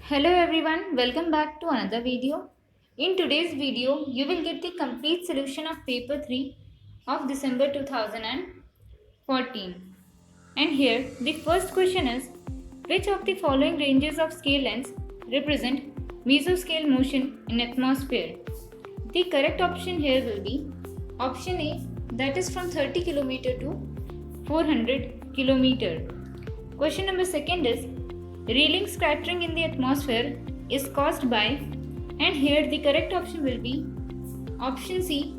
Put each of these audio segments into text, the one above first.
Hello everyone, welcome back to another video. In today's video, you will get the complete solution of paper 3 of December 2014. And here, the first question is, which of the following ranges of scale lengths represent mesoscale motion in atmosphere? The correct option here will be option A, that is from 30 km to 400 km. Question number second is, railing scattering in the atmosphere is caused by, and here the correct option will be option C,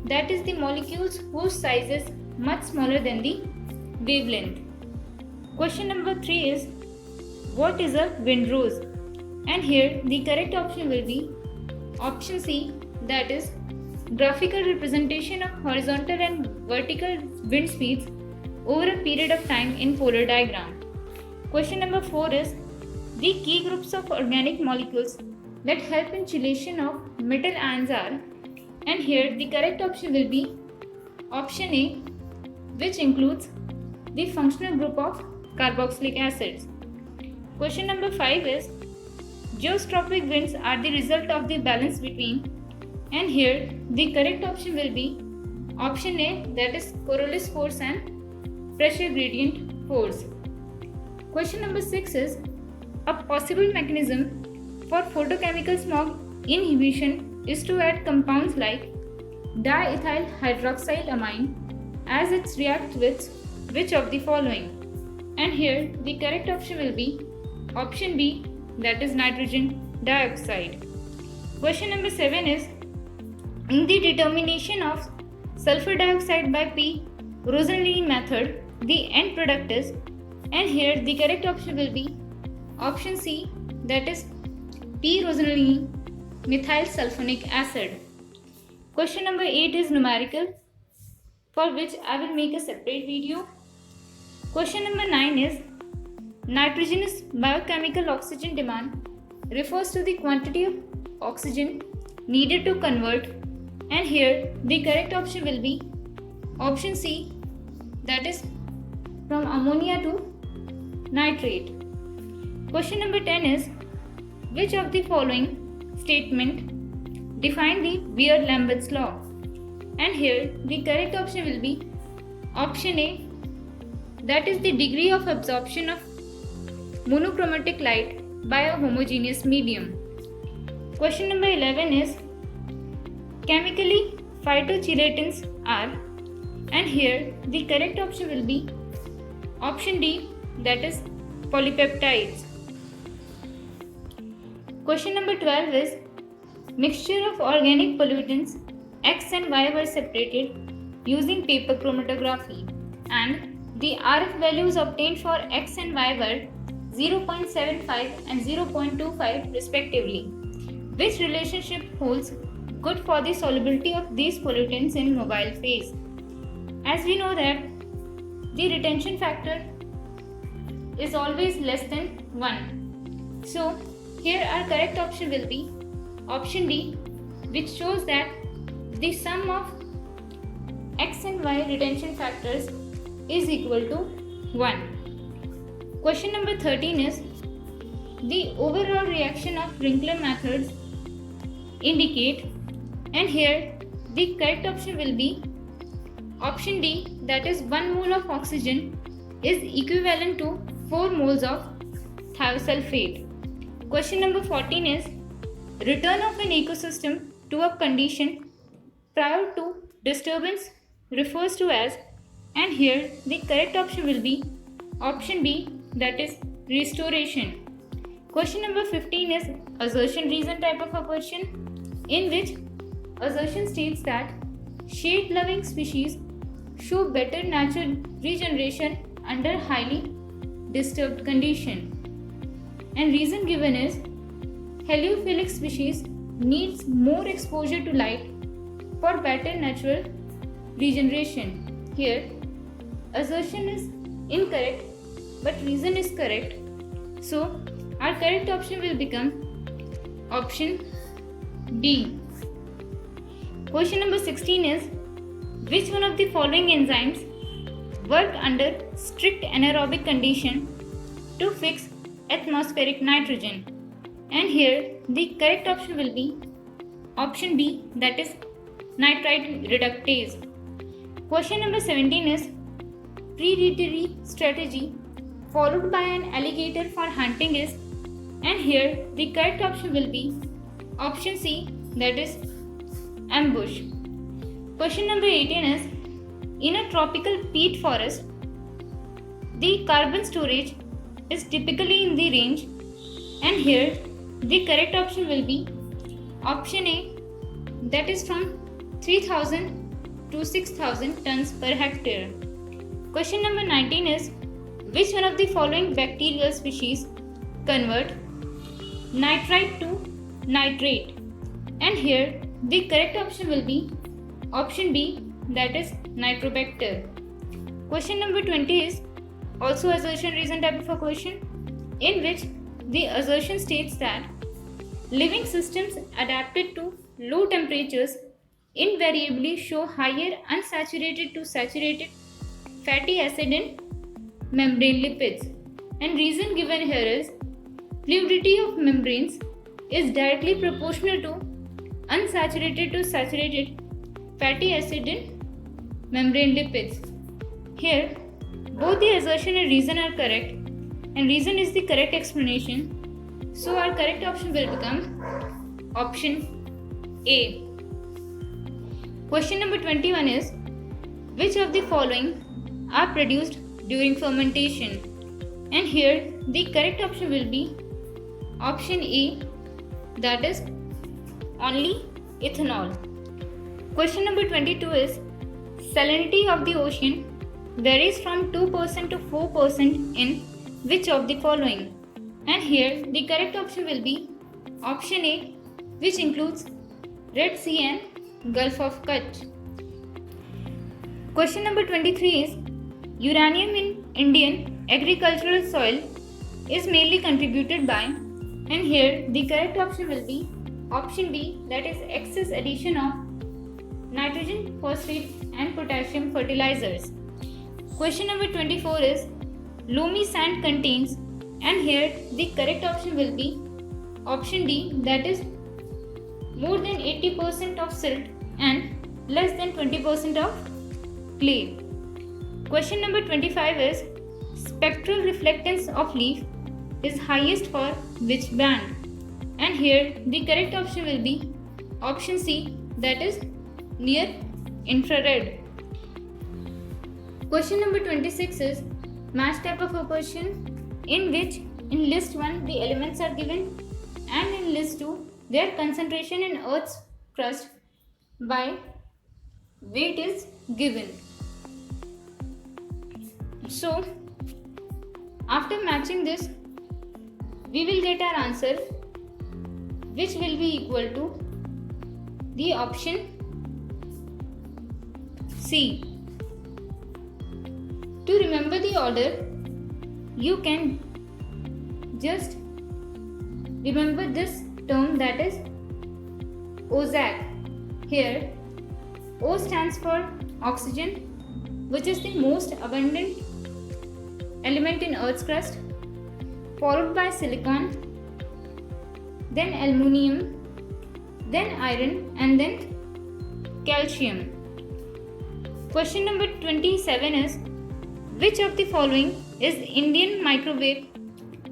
that is the molecules whose size is much smaller than the wavelength. Question number 3 is, what is a windrose? And here the correct option will be option C, that is graphical representation of horizontal and vertical wind speeds over a period of time in polar diagram. Question number 4 is, the key groups of organic molecules that help in chelation of metal ions are, and here the correct option will be option A, which includes the functional group of carboxylic acids. Question number 5 is, geostrophic winds are the result of the balance between, and here the correct option will be option A, that is Coriolis force and pressure gradient force. Question number 6 is, a possible mechanism for photochemical smog inhibition is to add compounds like diethyl hydroxylamine as it reacts with which of the following? And here the correct option will be option B, that is nitrogen dioxide. Question number 7 is, in the determination of sulfur dioxide by P. Rosellini method, the end product is, and here the correct option will be option C, that is P. Rosellini methyl sulfonic acid. Question number 8 is numerical, for which I will make a separate video. Question number 9 is, nitrogenous biochemical oxygen demand refers to the quantity of oxygen needed to convert, and here the correct option will be option C, that is from ammonia to nitrate. Question number 10 is, which of the following statement define the Beer-Lambert's law? And here the correct option will be option A, that is the degree of absorption of monochromatic light by a homogeneous medium. Question number 11 is, chemically phytochelatins are, and here the correct option will be option D, that is polypeptides. Question number 12 is, mixture of organic pollutants X and Y were separated using paper chromatography, and the RF values obtained for X and Y were 0.75 and 0.25 respectively. Which relationship holds good for the solubility of these pollutants in mobile phase? As we know that the retention factor is always less than 1. So here our correct option will be option D, which shows that the sum of X and Y retention factors is equal to 1. Question number 13 is, the overall reaction of Winkler methods indicate, and here the correct option will be option D, that is 1 mole of oxygen is equivalent to 4 moles of thiosulfate. Question number 14 is, return of an ecosystem to a condition prior to disturbance refers to as, and here the correct option will be option B, that is restoration. Question number 15 is assertion reason type of a question, in which assertion states that shade loving species show better natural regeneration under highly disturbed condition, and reason given is heliophilic species needs more exposure to light for better natural regeneration. Here assertion is incorrect but reason is correct, so our correct option will become option D. Question number 16 is, which one of the following enzymes work under strict anaerobic condition to fix atmospheric nitrogen? And here the correct option will be option B, that is nitrite reductase. Question number 17 is predatory strategy followed by an alligator for hunting is, and here the correct option will be option C, that is ambush. Question number 18 is in a tropical peat forest, the carbon storage is typically in the range, and here the correct option will be option A, that is from 3000 to 6000 tons per hectare. Question number 19 is which one of the following bacterial species convert nitrite to nitrate? And here the correct option will be option B, that is Nitrobacter. Question number 20 is also assertion reason type of a question, in which the assertion states that living systems adapted to low temperatures invariably show higher unsaturated to saturated fatty acid and membrane lipids. And reason given here is fluidity of membranes is directly proportional to unsaturated to saturated fatty acid and membrane lipids. Here, both the assertion and reason are correct, and reason is the correct explanation. So our correct option will become option A. Question number 21 is which of the following are produced during fermentation? And here the correct option will be option A, that is only ethanol. Question number 22 is salinity of the ocean varies from 2% to 4% in which of the following? And here the correct option will be option A, which includes Red Sea and Gulf of Kutch. Question number 23 is uranium in Indian agricultural soil is mainly contributed by, and here the correct option will be option B, that is excess addition of nitrogen, phosphate and potassium fertilizers. Question number 24 is loamy sand contains, and here the correct option will be option D, that is more than 80% of silt and less than 20% of clay. Question number 25 is spectral reflectance of leaf is highest for which band? And here the correct option will be option C, that is near infrared. Question number 26 is match type of a question, in which in list 1 the elements are given and in list 2 their concentration in Earth's crust by weight is given. So after matching this, we will get our answer, which will be equal to the option C. To remember the order, you can just remember this term, that is OZAC. Here O stands for oxygen, which is the most abundant element in Earth's crust, followed by silicon, then aluminium, then iron, and then calcium. Question number 27 is which of the following is Indian microwave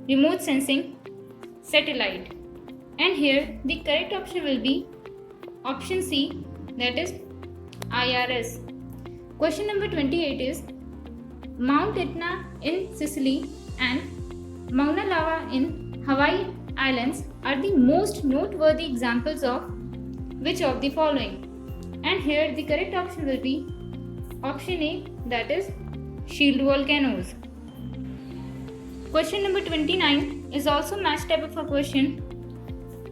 remote sensing satellite? And here the correct option will be option C, that is IRS. Question number 28 is Mount Etna in Sicily and Mauna Loa in Hawaii Islands are the most noteworthy examples of which of the following? And here the correct option will be option A, that is shield volcanoes. Question number 29 is also match type of a question,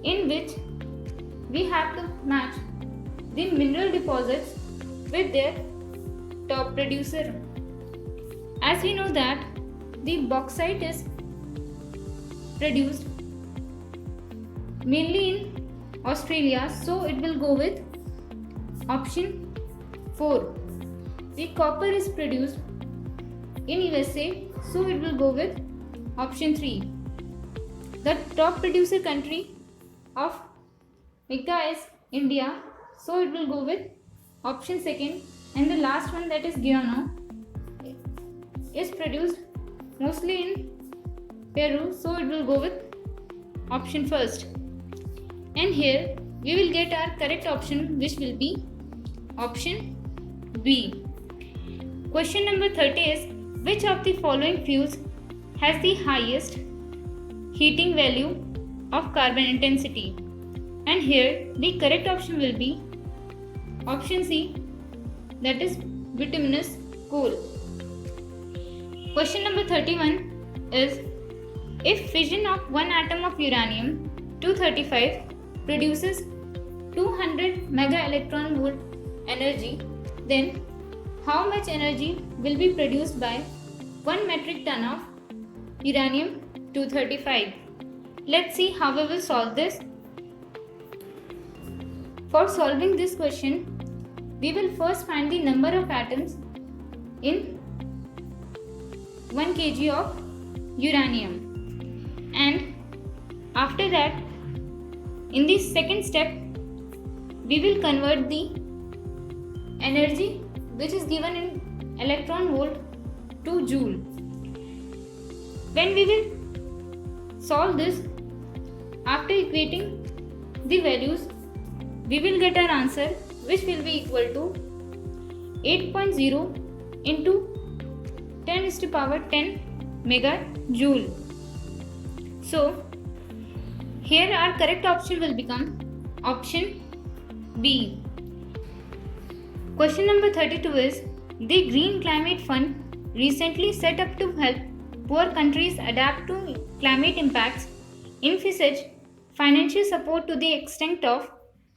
in which we have to match the mineral deposits with their top producer. As we know that the bauxite is produced mainly in Australia, so it will go with option 4. The copper is produced in USA, so it will go with option 3. The top producer country of mica is India, so it will go with option second. And the last one, that is Guyana, is produced mostly in Peru, so it will go with option first. And here we will get our correct option, which will be option B. Question number 30 is, which of the following fuels has the highest heating value of carbon intensity? And here the correct option will be option C, that is bituminous coal. Question number 31 is, if fission of one atom of uranium 235 produces 200 mega electron volt energy, then how much energy will be produced by 1 metric ton of uranium 235? Let's see how we will solve this. For solving this question, we will first find the number of atoms in 1 kg of uranium, and after that, in the second step, we will convert the energy which is given in electron volt to joule. When we will solve this, after equating the values, we will get our answer, which will be equal to 8.0 into 10 is to power 10 megajoule. So here our correct option will become option B. Question number 32 is, the Green Climate Fund recently set up to help poor countries adapt to climate impacts, envisage financial support to the extent of,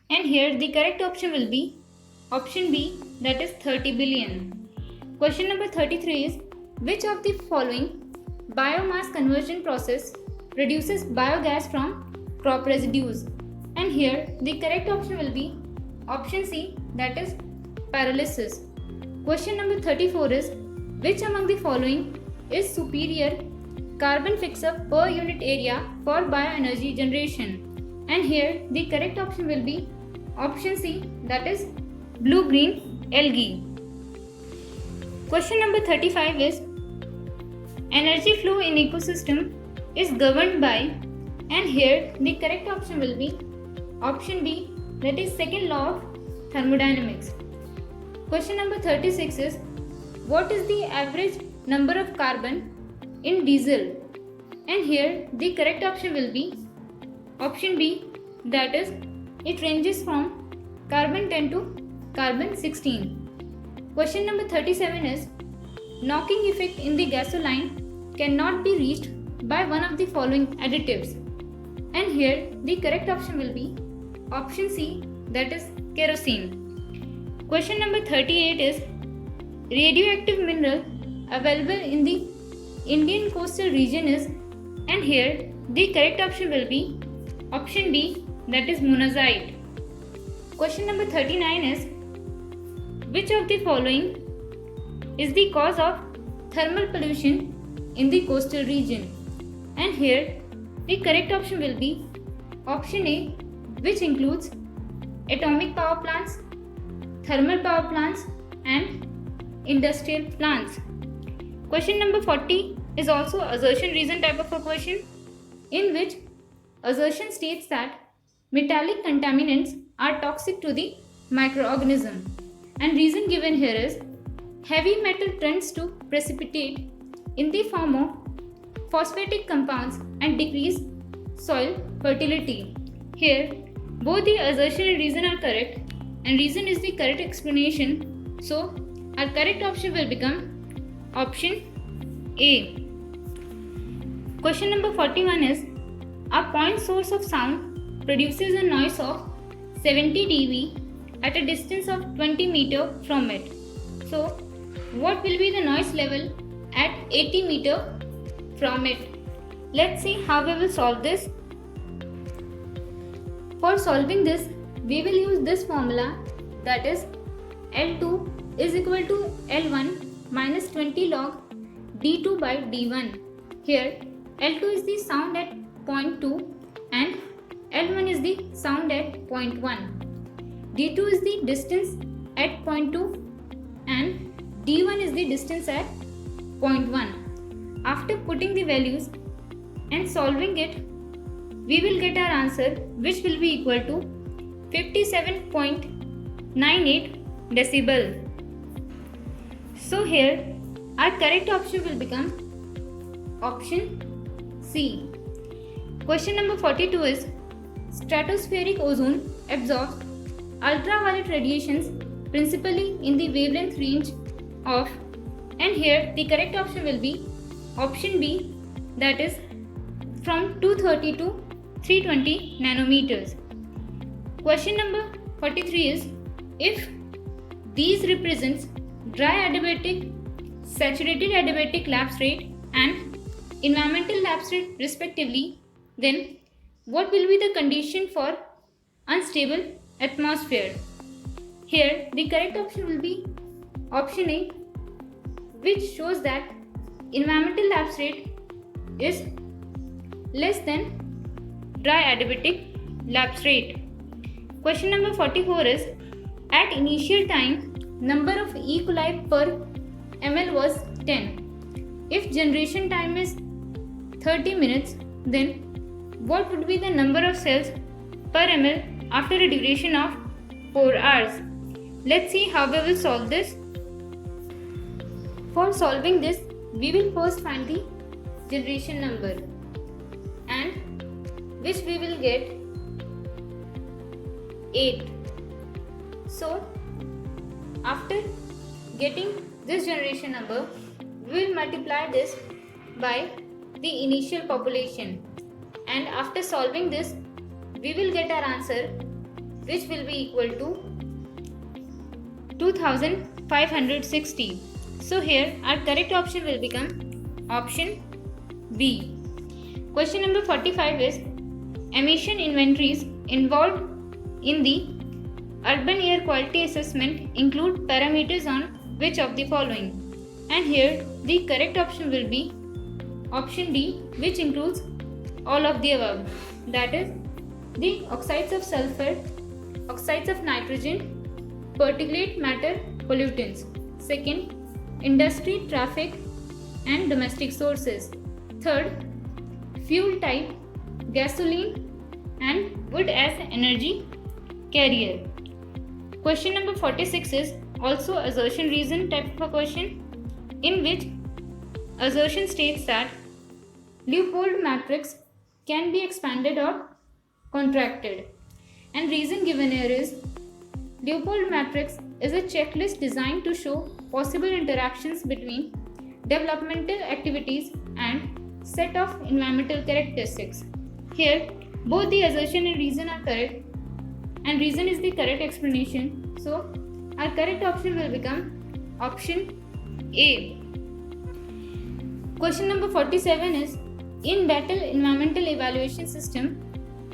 and here the correct option will be option B, that is 30 billion. Question number 33 is, which of the following biomass conversion process produces biogas from crop residues? And here the correct option will be option C, that is pyrolysis. Question number 34 is, which among the following is superior carbon fixer per unit area for bioenergy generation? And here the correct option will be option C, that is blue-green algae. Question number 35 is, energy flow in ecosystem is governed by, and here the correct option will be option B, that is second law of thermodynamics. Question number 36 is, what is the average number of carbon in diesel? And here the correct option will be option B, that is it ranges from carbon 10 to carbon 16. Question number 37 is, knocking effect in the gasoline cannot be reached by one of the following additives. And here the correct option will be option C, that is kerosene. Question number 38 is, radioactive mineral available in the Indian coastal region is, and here the correct option will be option B, that is monazite. Question number 39 is, which of the following is the cause of thermal pollution in the coastal region? And here the correct option will be option A, which includes atomic power plants, thermal power plants and industrial plants. Question number 40 is also assertion reason type of a question, in which assertion states that metallic contaminants are toxic to the microorganism, and reason given here is heavy metal tends to precipitate in the form of phosphatic compounds and decrease soil fertility. Here both the assertion and reason are correct, and reason is the correct explanation, so our correct option will become option A. Question number 41 is, a point source of sound produces a noise of 70 dB at a distance of 20 meter from it. So what will be the noise level at 80 meter from it? Let's see how we will solve this. For solving this, we will use this formula, that is L2 is equal to L1 minus 20 log D2 by D1. Here L2 is the sound at 0.2 and L1 is the sound at 0.1. D2 is the distance at 0.2 and D1 is the distance at 0.1. After putting the values and solving it, we will get our answer, which will be equal to 57.98 decibel. So here our correct option will become option C. Question number 42 is stratospheric ozone absorbs ultraviolet radiations principally in the wavelength range of, and here the correct option will be option B, that is from 230 to 320 nanometers. Question number 43 is if these represents dry adiabatic, saturated adiabatic lapse rate and environmental lapse rate respectively, then what will be the condition for unstable atmosphere? Here the correct option will be option A, which shows that environmental lapse rate is less than dry adiabatic lapse rate. Question number 44 is at initial time number of E. coli per ml was 10. If generation time is 30 minutes, then what would be the number of cells per ml after a duration of 4 hours? Let's see how we will solve this. For solving this, we will first find the generation number, and which we will get 8. So after getting this generation number, we will multiply this by the initial population, and after solving this we will get our answer, which will be equal to 2560. So here our correct option will become option B. Question number 45 is emission inventories involved in the urban air quality assessment include parameters on which of the following? And here the correct option will be option D, which includes all of the above, that is the oxides of sulfur, oxides of nitrogen, particulate matter pollutants. Second, industry, traffic and domestic sources. Third, fuel type, gasoline and wood as energy carrier. Question number 46 is also assertion reason type of a question, in which assertion states that Leupold matrix can be expanded or contracted, and reason given here is Leupold matrix is a checklist designed to show possible interactions between developmental activities and set of environmental characteristics. Here both the assertion and reason are correct, and reason is the correct explanation. So our correct option will become option A. Question number 47 is in battle environmental evaluation system,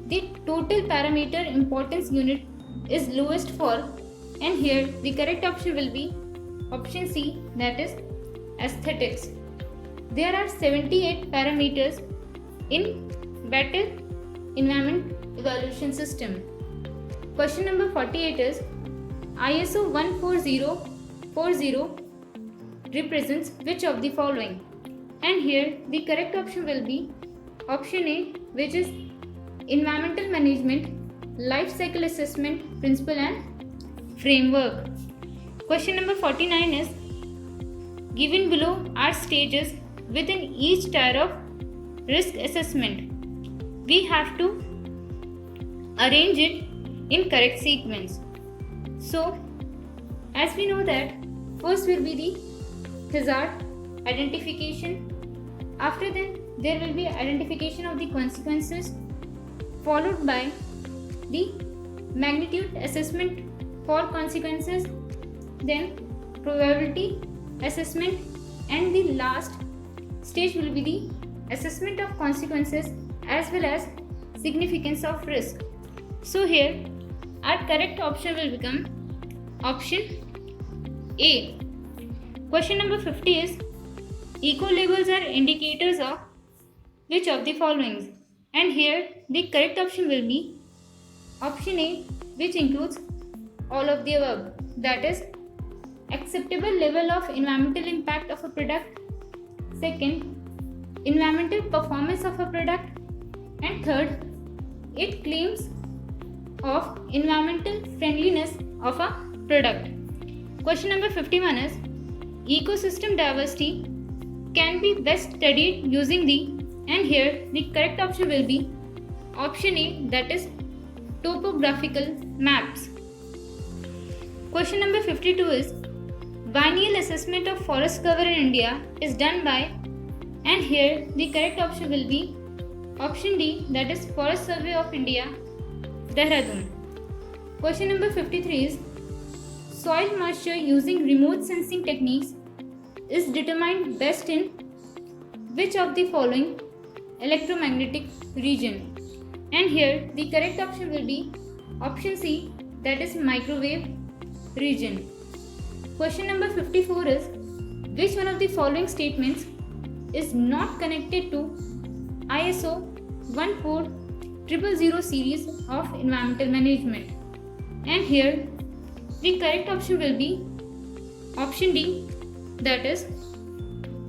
the total parameter importance unit is lowest for, and here the correct option will be option C, that is aesthetics. There are 78 parameters in battle environment evaluation system. Question number 48 is ISO 14040 represents which of the following? And here the correct option will be option A, which is environmental management life cycle assessment principle and framework. Question number 49 is given below are stages within each tier of risk assessment. We have to arrange it in correct sequence. So as we know that first will be the hazard identification, after that there will be identification of the consequences, followed by the magnitude assessment for consequences, then probability assessment, and the last stage will be the assessment of consequences as well as significance of risk. So here our correct option will become option A. Question number 50 is eco labels are indicators of which of the following? And here the correct option will be option A, which includes all of the above. That is, acceptable level of environmental impact of a product. Second, environmental performance of a product. And third, it claims of environmental friendliness of a product. Question number 51 is, ecosystem diversity can be best studied using the, and here the correct option will be option A, that is topographical maps. Question number 52 is, biennial assessment of forest cover in India is done by, and here the correct option will be option D, that is Forest Survey of India, Dehradun. Question number 53 is, soil moisture using remote sensing techniques is determined best in which of the following electromagnetic region? And here the correct option will be option C, that is microwave region. Question number 54 is, which one of the following statements is not connected to ISO 14000 series of environmental management? And here the correct option will be option D, that is,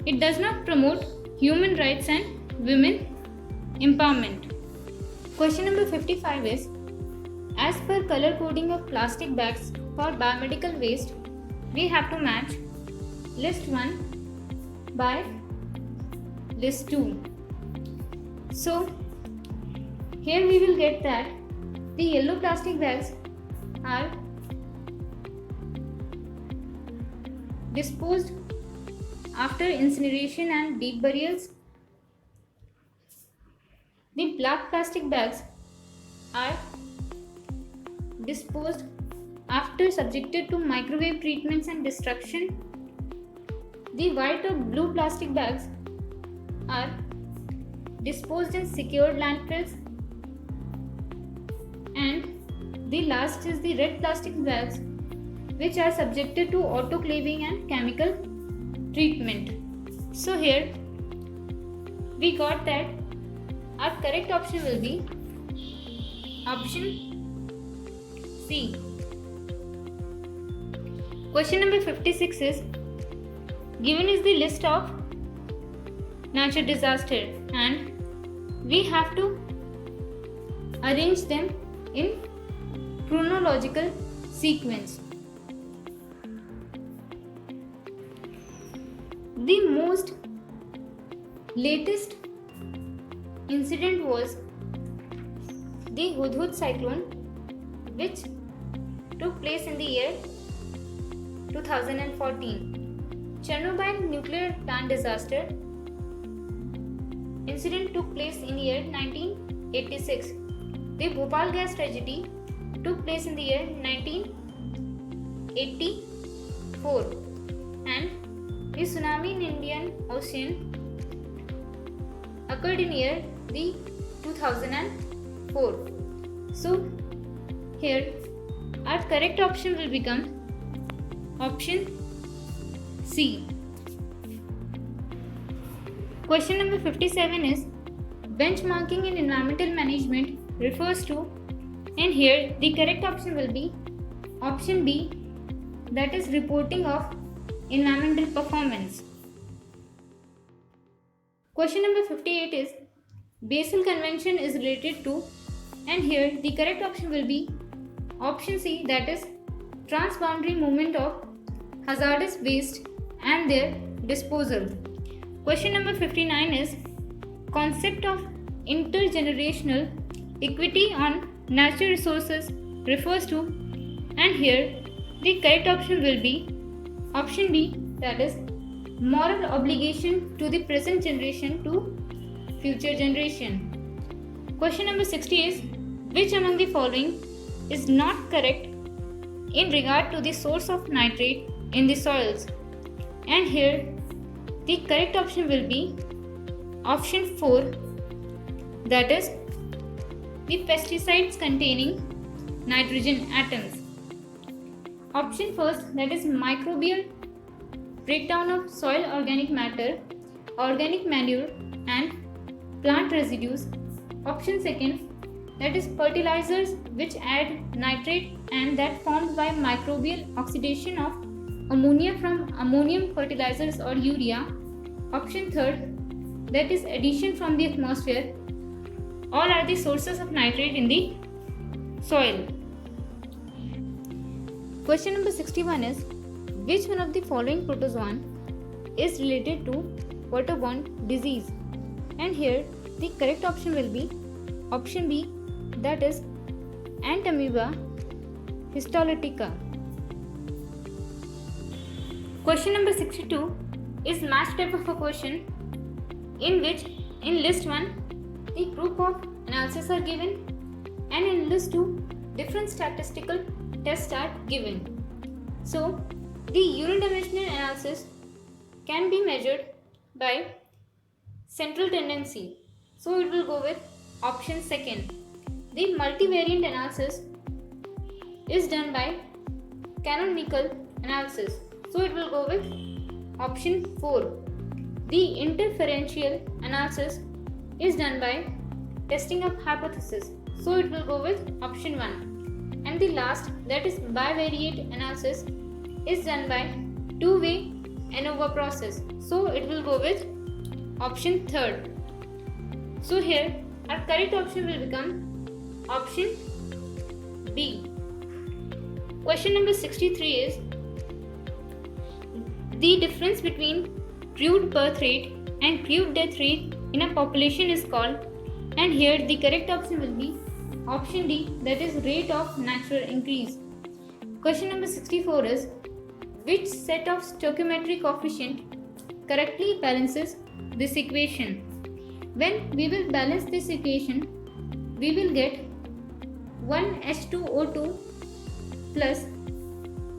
it does not promote human rights and women empowerment. Question number 55 is, as per color coding of plastic bags for biomedical waste, we have to match list 1 by list 2. So here we will get that the yellow plastic bags are disposed after incineration and deep burials. The black plastic bags are disposed after subjected to microwave treatments and destruction. The white or blue plastic bags are disposed in secured landfills. And the last is the red plastic bags, which are subjected to autoclaving and chemical treatment. So here we got that our correct option will be option C. Question number 56 is, given is the list of natural disaster and we have to arrange them in chronological sequence. The most latest incident was the Hudhud cyclone, which took place in the year 2014. Chernobyl nuclear plant disaster incident took place in year 1986. The Bhopal gas tragedy took place in the year 1984, and the tsunami in Indian Ocean occurred in year the 2004. So here our correct option will become option C. Question number 57 is, benchmarking in environmental management refers to, and here the correct option will be option B, that is reporting of environmental performance. Question number 58 is, Basel Convention is related to, and here the correct option will be option C, that is transboundary movement of hazardous waste and their disposal. Question number 59 is, concept of intergenerational equity on natural resources refers to, and here the correct option will be option B, that is moral obligation to the present generation to future generation. Question number 60 is, which among the following is not correct in regard to the source of nitrate in the soils? And here the correct option will be option 4, that is the pesticides containing nitrogen atoms. Option first, that is microbial breakdown of soil organic matter, organic manure and plant residues Option second, that is fertilizers which add nitrate and that formed by microbial oxidation of ammonia from ammonium fertilizers or urea. Option third, that is addition from the atmosphere. All are the sources of nitrate in the soil. Question number 61 is, which one of the following protozoan is related to waterborne disease? And here the correct option will be option B, that is Entamoeba histolytica. Question number 62 is match type of a question in which in list 1 the group of analysis are given and in list 2 different statistical tests are given. So the unidimensional analysis can be measured by central tendency. So it will go with option second. The multivariate analysis is done by canonical analysis. So it will go with option 4. The interferential analysis is done by testing of hypothesis. So it will go with option 1. And the last, that is bivariate analysis, is done by two-way ANOVA process. So it will go with option 3rd. So here our correct option will become option B. Question number 63 is, the difference between crude birth rate and crude death rate in a population is called, and here the correct option will be option D, that is rate of natural increase. Question number 64 is, which set of stoichiometric coefficient correctly balances this equation? When we will balance this equation, we will get 1H2O2 plus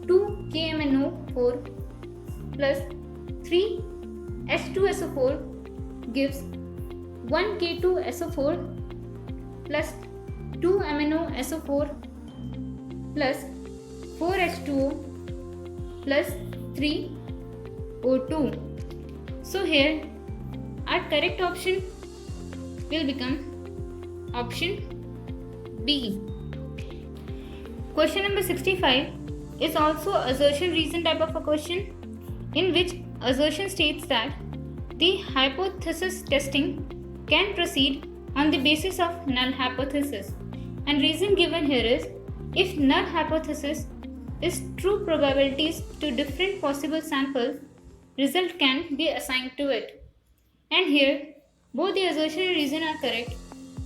2KMNO4 plus 3H2SO4 gives 1K2SO4 plus 2MnOSO4 plus 4H2O plus 3O2. So here our correct option will become option B. Question number 65 is also assertion reason type of a question in which assertion states that the hypothesis testing can proceed on the basis of null hypothesis, and reason given here is, if null hypothesis is true probabilities to different possible samples, result can be assigned to it. And here both the assertion and reason are correct,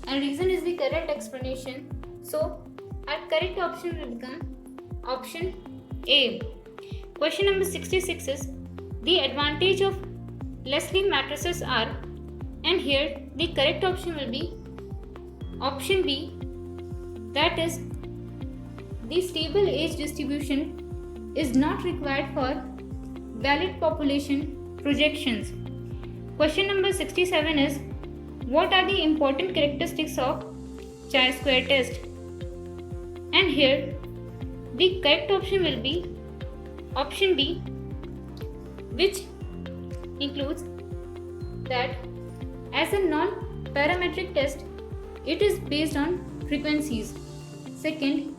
and reason is the correct explanation. So our correct option will become option A. Question number 66 is, the advantage of Leslie matrices are, and here the correct option will be option B, that is the stable age distribution is not required for valid population projections. Question number 67 is, what are the important characteristics of chi-square test? And here the correct option will be option B, which includes that as a non-parametric test, it is based on frequencies. Second,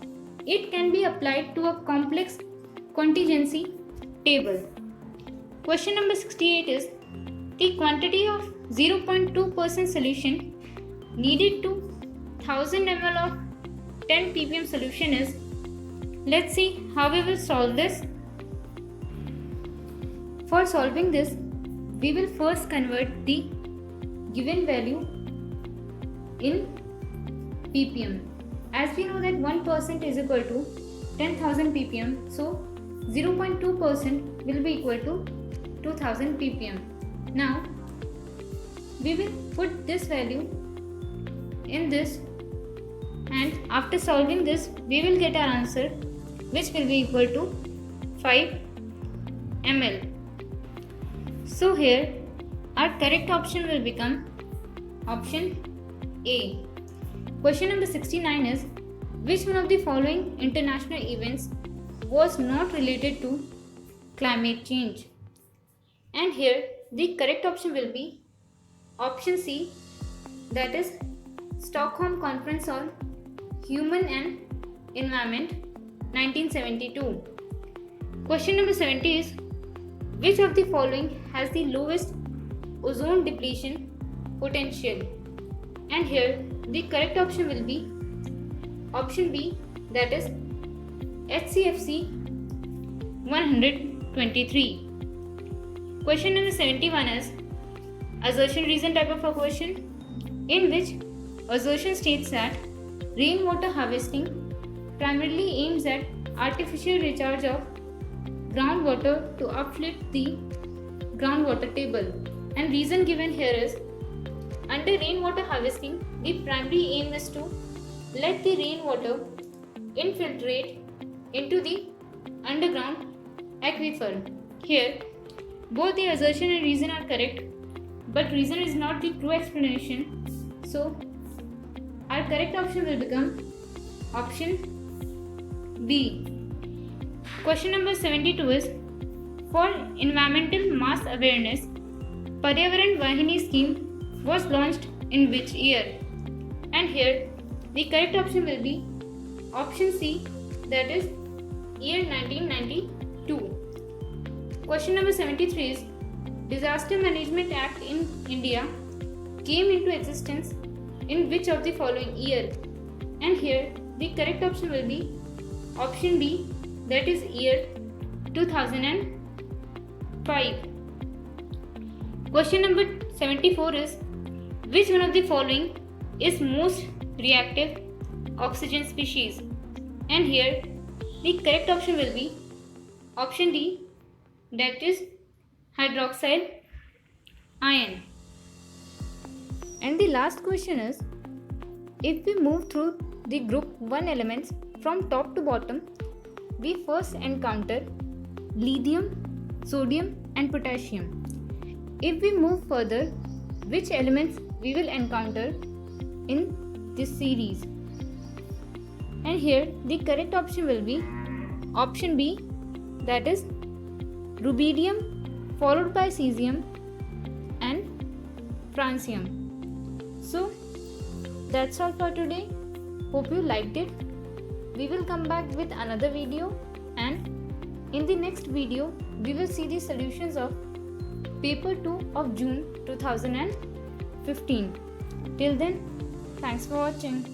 it can be applied to a complex contingency table. Question number 68 is, the quantity of 0.2% solution needed to 1000 ml of 10 ppm solution is. Let's see how we will solve this. For solving this, we will first convert the given value in ppm. As we know that 1% is equal to 10,000 ppm, so 0.2% will be equal to 2000 ppm. Now we will put this value in this, and after solving this we will get our answer, which will be equal to 5 ml. So here our correct option will become option A. Question number 69 is, which one of the following international events was not related to climate change? And here the correct option will be option C, that is Stockholm Conference on Human and Environment 1972. Question number 70 is which of the following has the lowest ozone depletion potential? And here the correct option will be option B, that is HCFC 123. Question number 71 is assertion reason type of a question, in which assertion states that rainwater harvesting primarily aims at artificial recharge of groundwater to uplift the groundwater table, and reason given here is under rainwater harvesting the primary aim is to let the rainwater infiltrate into the underground aquifer. Here both the assertion and reason are correct, but reason is not the true explanation, so our correct option will become option B. Question number 72 is for environmental mass awareness, Paryavaran Vahini scheme was launched in which year? And here the correct option will be option C, that is year 1992. Question number 73 is Disaster Management Act in India came into existence in which of the following year? And here the correct option will be option B, that is year 2005. Question number 74 is which one of the following is most reactive oxygen species? And here the correct option will be option D, that is hydroxide ion. And the last question is if we move through the group 1 elements from top to bottom, we first encounter lithium, sodium and potassium. If we move further, which elements we will encounter in this series? And here the correct option will be option B, that is rubidium followed by cesium and francium. So that's all for today. Hope you liked it. We will come back with another video, and in the next video we will see the solutions of paper 2 of June 2015. Till then, thanks for watching.